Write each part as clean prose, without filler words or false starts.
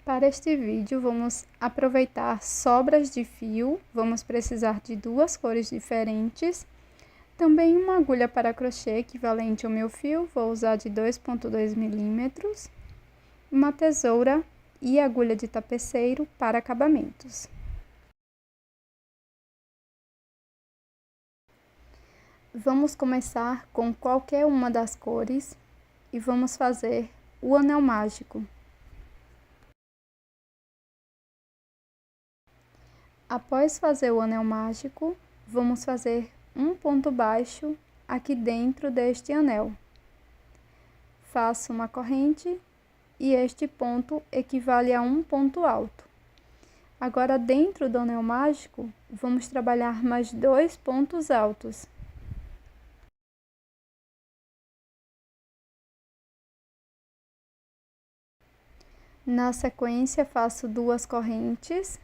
Para este vídeo, vamos aproveitar sobras de fio, vamos precisar de duas cores diferentes, também uma agulha para crochê equivalente ao meu fio, vou usar de 2,2 milímetros, uma tesoura e agulha de tapeceiro para acabamentos. Vamos começar com qualquer uma das cores e vamos fazer o anel mágico. Após fazer o anel mágico, vamos fazer um ponto baixo aqui dentro deste anel. Faço uma corrente e este ponto equivale a um ponto alto. Agora, dentro do anel mágico, vamos trabalhar mais 2 pontos altos. Na sequência, faço 2 correntes.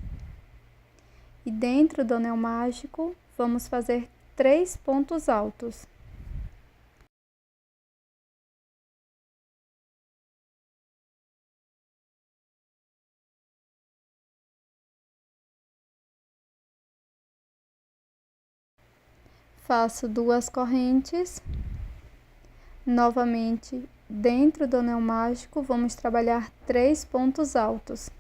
E dentro do anel mágico, vamos fazer 3 pontos altos. Faço 2 correntes. Novamente, dentro do anel mágico, vamos trabalhar 3 pontos altos.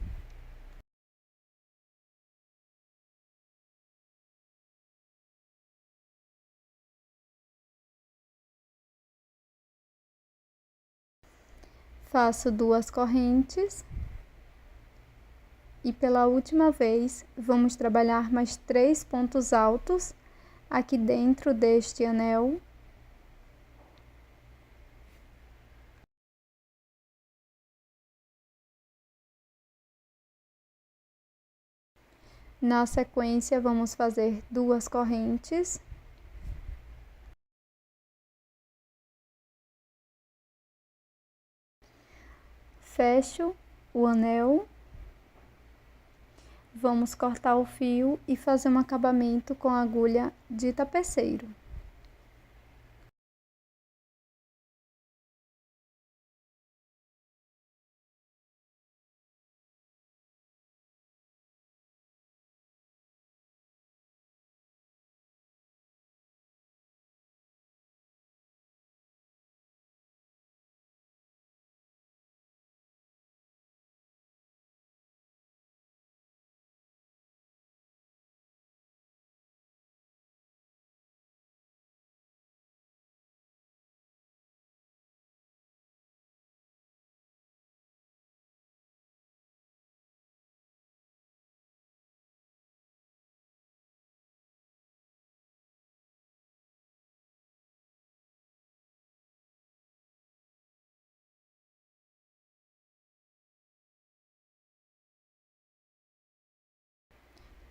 Faço 2 correntes. E pela última vez, vamos trabalhar mais 3 pontos altos aqui dentro deste anel. Na sequência, vamos fazer 2 correntes. Fecho o anel. Vamos cortar o fio e fazer um acabamento com a agulha de tapeceiro.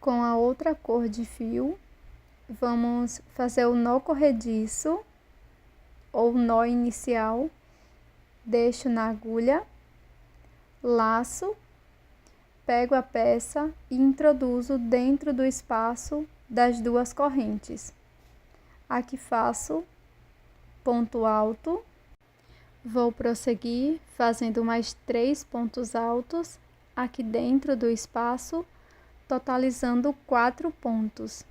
Com a outra cor de fio, vamos fazer o nó corrediço ou nó inicial. Deixo na agulha, laço, pego a peça e introduzo dentro do espaço das 2 correntes. Aqui faço ponto alto. Vou prosseguir fazendo mais 3 pontos altos aqui dentro do espaço, totalizando 4 pontos.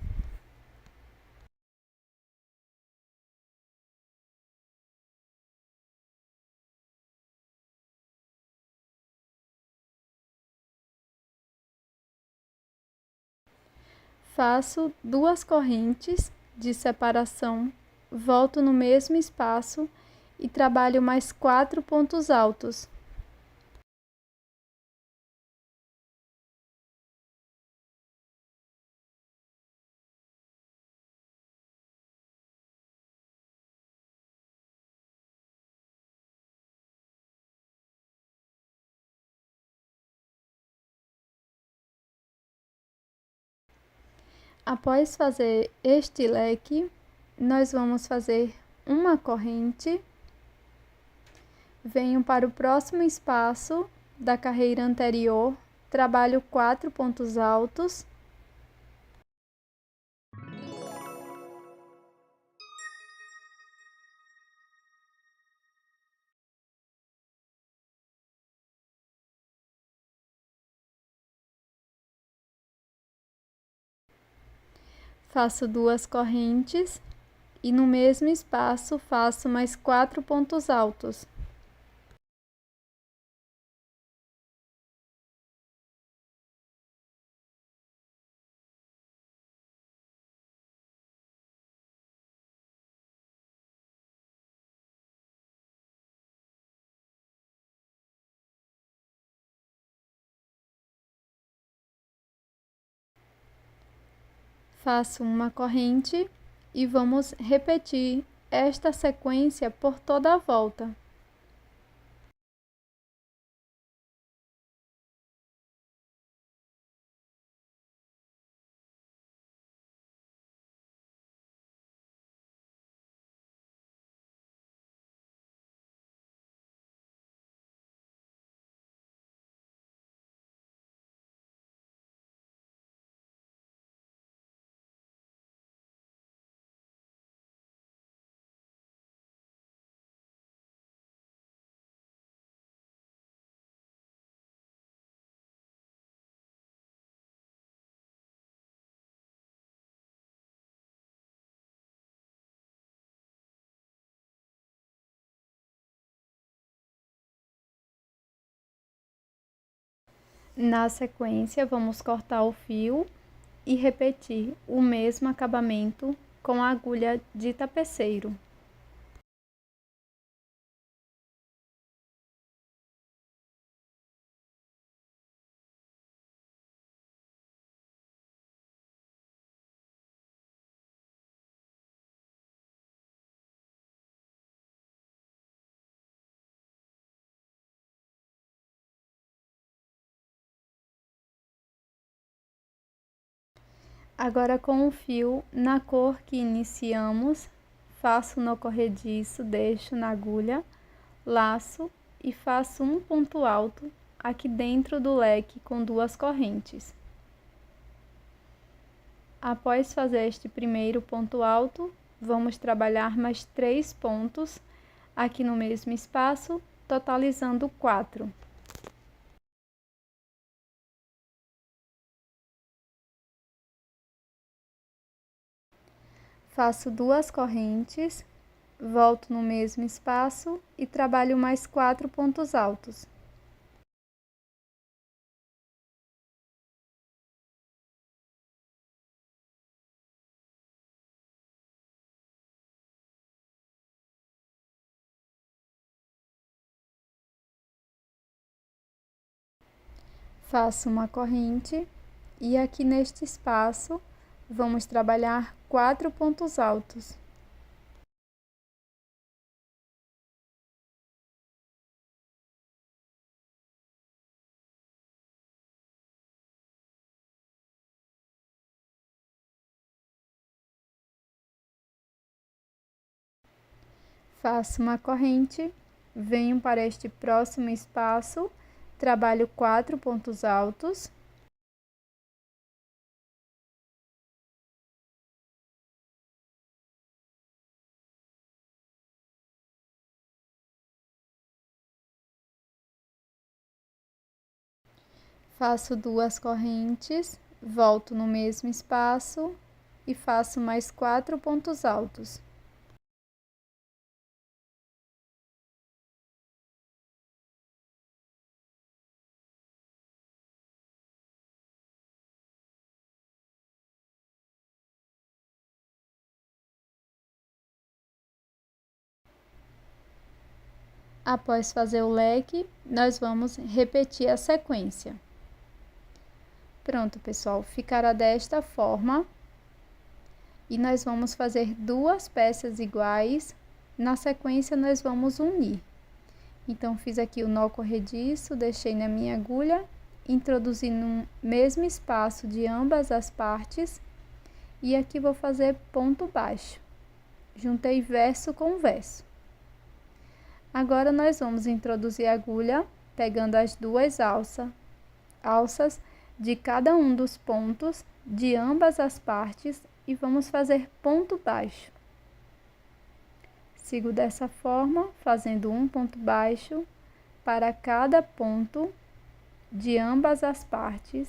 Faço 2 correntes de separação, volto no mesmo espaço e trabalho mais 4 pontos altos. Após fazer este leque, nós vamos fazer uma corrente, venho para o próximo espaço da carreira anterior, trabalho 4 pontos altos, Faço 2 correntes e no mesmo espaço faço mais 4 pontos altos. Faço uma corrente e vamos repetir esta sequência por toda a volta. Na sequência, vamos cortar o fio e repetir o mesmo acabamento com a agulha de tapeceiro. Agora, com o fio na cor que iniciamos, faço nó corrediço, deixo na agulha, laço e faço um ponto alto aqui dentro do leque com 2 correntes. Após fazer este primeiro ponto alto, vamos trabalhar mais 3 pontos aqui no mesmo espaço, totalizando 4. Faço 2 correntes, volto no mesmo espaço e trabalho mais 4 pontos altos. Faço uma corrente e aqui neste espaço vamos trabalhar 4 pontos altos. Faço uma corrente, venho para este próximo espaço, trabalho 4 pontos altos. Faço 2 correntes, volto no mesmo espaço e faço mais 4 pontos altos. Após fazer o leque, nós vamos repetir a sequência. Pronto, pessoal, ficará desta forma. E nós vamos fazer 2 peças iguais, na sequência nós vamos unir. Então, fiz aqui o nó corrediço, deixei na minha agulha, introduzi no mesmo espaço de ambas as partes, e aqui vou fazer ponto baixo. Juntei verso com verso. Agora, nós vamos introduzir a agulha, pegando as 2 alças de cada um dos pontos de ambas as partes e vamos fazer ponto baixo. Sigo dessa forma, fazendo um ponto baixo para cada ponto de ambas as partes,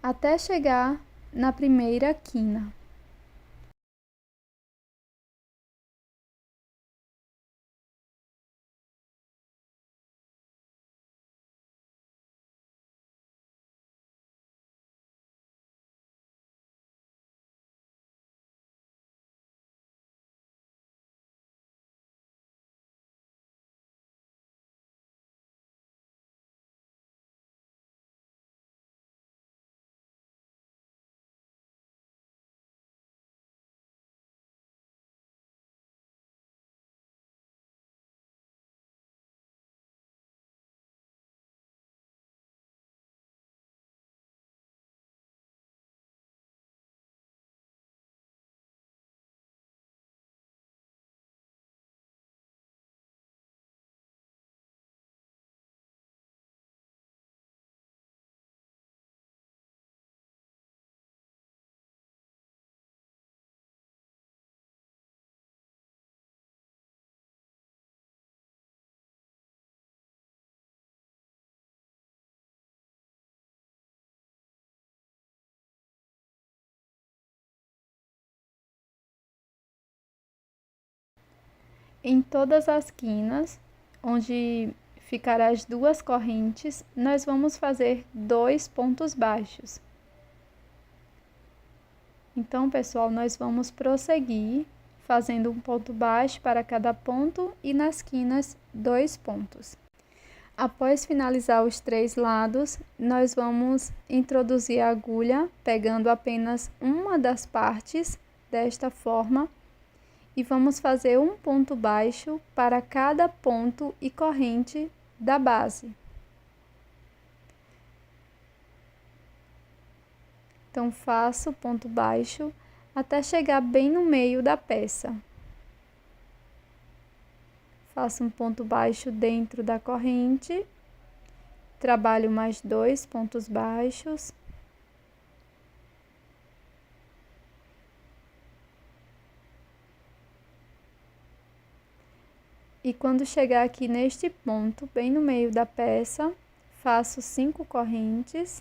até chegar na primeira quina. Em todas as quinas, onde ficarão as duas correntes, nós vamos fazer 2 pontos baixos. Então, pessoal, nós vamos prosseguir fazendo um ponto baixo para cada ponto e nas quinas 2 pontos. Após finalizar os 3 lados, nós vamos introduzir a agulha pegando apenas uma das partes desta forma e vamos fazer um ponto baixo para cada ponto e corrente da base. Então, faço ponto baixo até chegar bem no meio da peça. Faço um ponto baixo dentro da corrente, trabalho mais 2 pontos baixos. E quando chegar aqui neste ponto, bem no meio da peça, faço 5 correntes.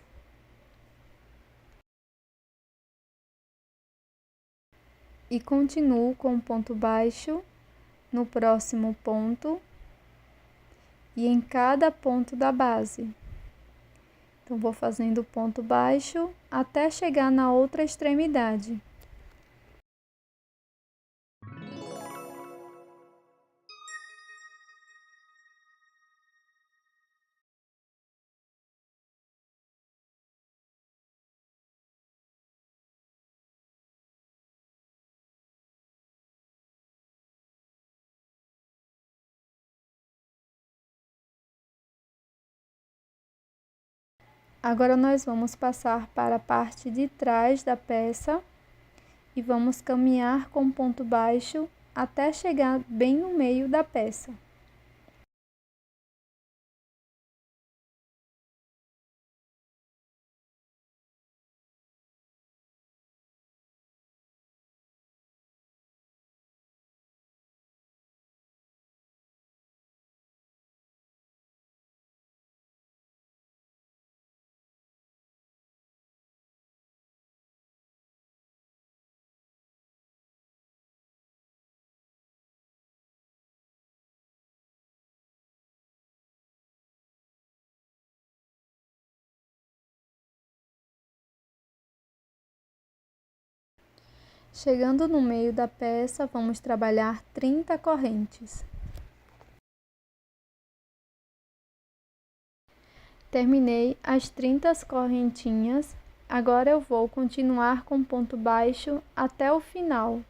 E continuo com o ponto baixo no próximo ponto e em cada ponto da base. Então, vou fazendo ponto baixo até chegar na outra extremidade. Agora, nós vamos passar para a parte de trás da peça e vamos caminhar com ponto baixo até chegar bem no meio da peça. Chegando no meio da peça, vamos trabalhar 30 correntes. Terminei as 30 correntinhas, agora eu vou continuar com ponto baixo até o final.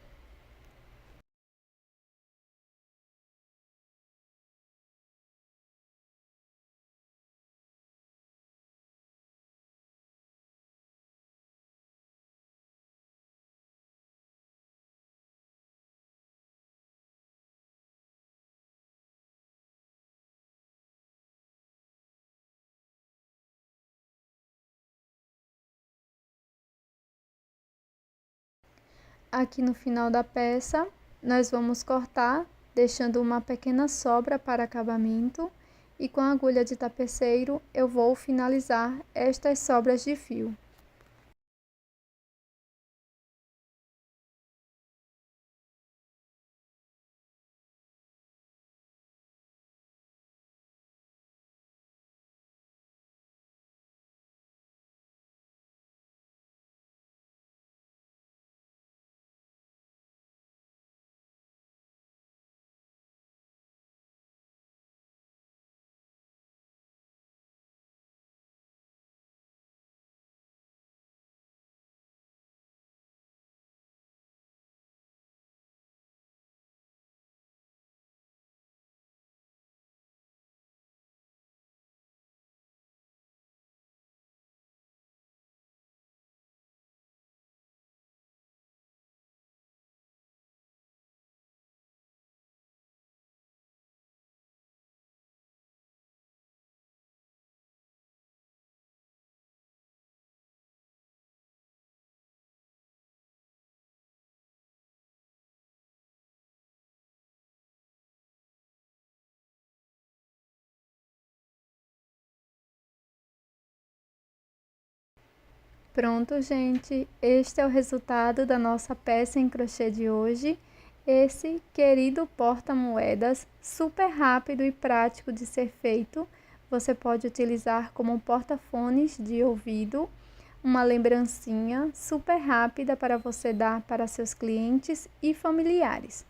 Aqui no final da peça, nós vamos cortar, deixando uma pequena sobra para acabamento, e com a agulha de tapeceiro eu vou finalizar estas sobras de fio. Pronto, gente, este é o resultado da nossa peça em crochê de hoje. Esse querido porta-moedas, super rápido e prático de ser feito. Você pode utilizar como porta-fones de ouvido, uma lembrancinha super rápida para você dar para seus clientes e familiares.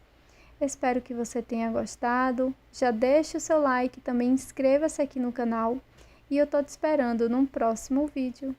Espero que você tenha gostado. Já deixe o seu like, também inscreva-se aqui no canal e eu tô te esperando num próximo vídeo.